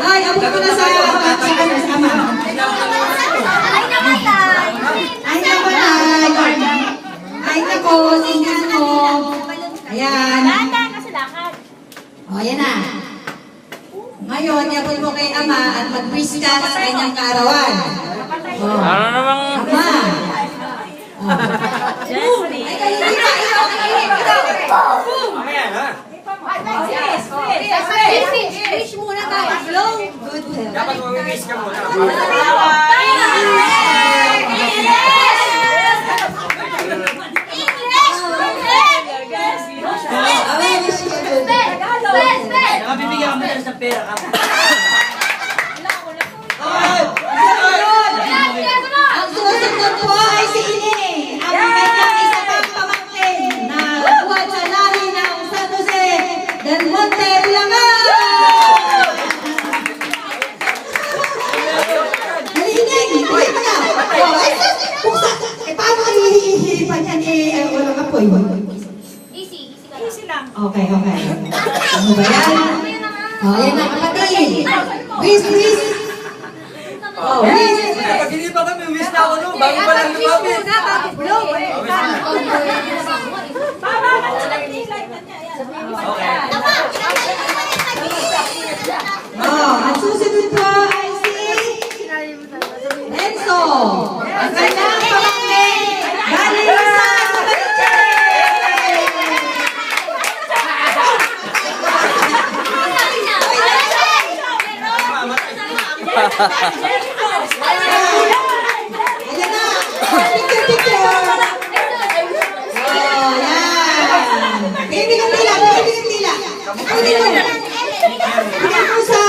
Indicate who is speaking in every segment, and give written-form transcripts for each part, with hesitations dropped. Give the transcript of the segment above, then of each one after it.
Speaker 1: Ay, abot ko na sa ama. Ay naman ay. Ay nako, tingnan mo. Ayan. O, ayan na. Ngayon, iabot mo kay ama at mag-wish ka sa kanyang kaarawan.
Speaker 2: Ano namang...
Speaker 1: Ama. Ay, kayo ikaw.
Speaker 3: Mamaya na.
Speaker 1: Wish muna tayo. Long good health.
Speaker 3: Dapat mag-wish ka muna. Nakabibigyan ka mo ng pera ka.
Speaker 1: Ang susunod po ay si Ini. Ang kanyang isa pang pamangkin na buwan sa lahi ng San Jose del Monte, Bulacan. Nalihinig! Uy, mga! Ay, buksa! Paano ka hihihilipan yan walang apoy?
Speaker 4: Easy lang.
Speaker 1: Okay. Ano ba yan? Ayan na, kapatid. Wish! Wish!
Speaker 3: Pag hindi pa kami, wish na ako no. Bago pa lang lumapit.
Speaker 1: Ang susunod po ay si Enzo. Ang kanyang pamangkin. Galing sa ayan na. Picture. Oh, yan. Baby ng tila. Bigyan ko sa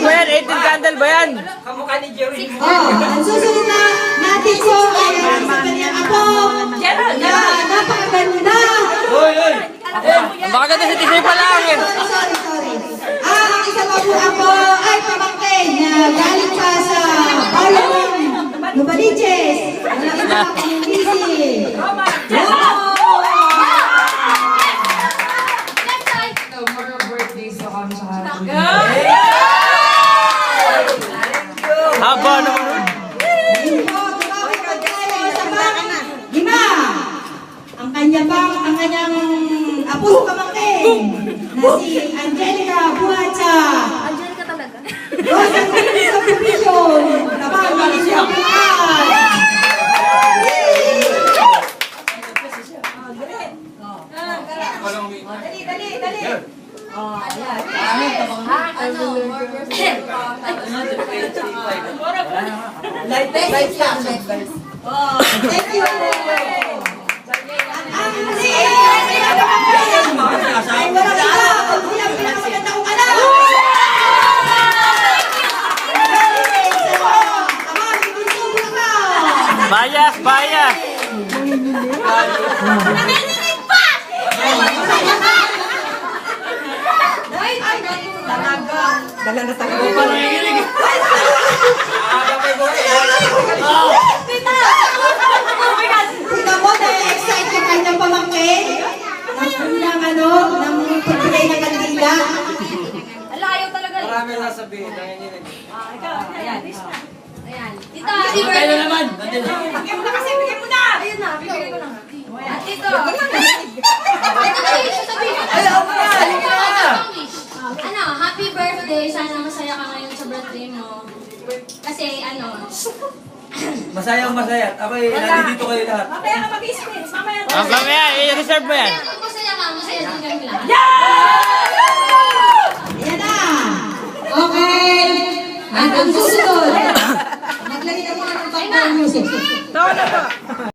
Speaker 2: Ba yan? 18 candle ba yan?
Speaker 3: Kamukha ni Jerry.
Speaker 1: ang susunod na natin po ay ang sa kanyang apo na napakaganda.
Speaker 3: Hoy!
Speaker 2: Baka ganda si Tisay pa lang eh.
Speaker 1: Sorry. Ang isa pa po apo ay pamangkin na galing pa sa Parang Nubaliches. Malaki na ako yung busy.
Speaker 2: Haba naman.
Speaker 1: Lima. Ang kanyang apo pamangkin na si Angelica Buacha.
Speaker 4: Angelica talaga.
Speaker 1: Rosa Subdivision. Kapag malisya po Dali. Thank you.
Speaker 2: Bias!
Speaker 1: Dala na tayo. Tingnan mo, na-excite yung kanyang pamangkin. Ng pagbigay ng kandila.
Speaker 4: Alayo talaga.
Speaker 3: Marami na sabihin. Nanginginig.
Speaker 4: Ayan. Tita, happy birthday.
Speaker 3: naman.
Speaker 4: Bigyan mo na kasi, bigyan mo na. Ayun na, bibigay ko na. Tito. Ano, happy birthday. Sana masaya ka ngayon sa birthday mo. Kasi
Speaker 3: Masaya. Ako'y nandito kayo lahat.
Speaker 4: mamaya ka mag-isip. Mamaya ka.
Speaker 2: Mamaya, i-reserve mo yan.
Speaker 4: Kung masaya ka, masaya din kami lahat.
Speaker 1: Ayan na. Okay. At ang susunod. Maglagay na muna ng background music.
Speaker 2: Tawa na ba?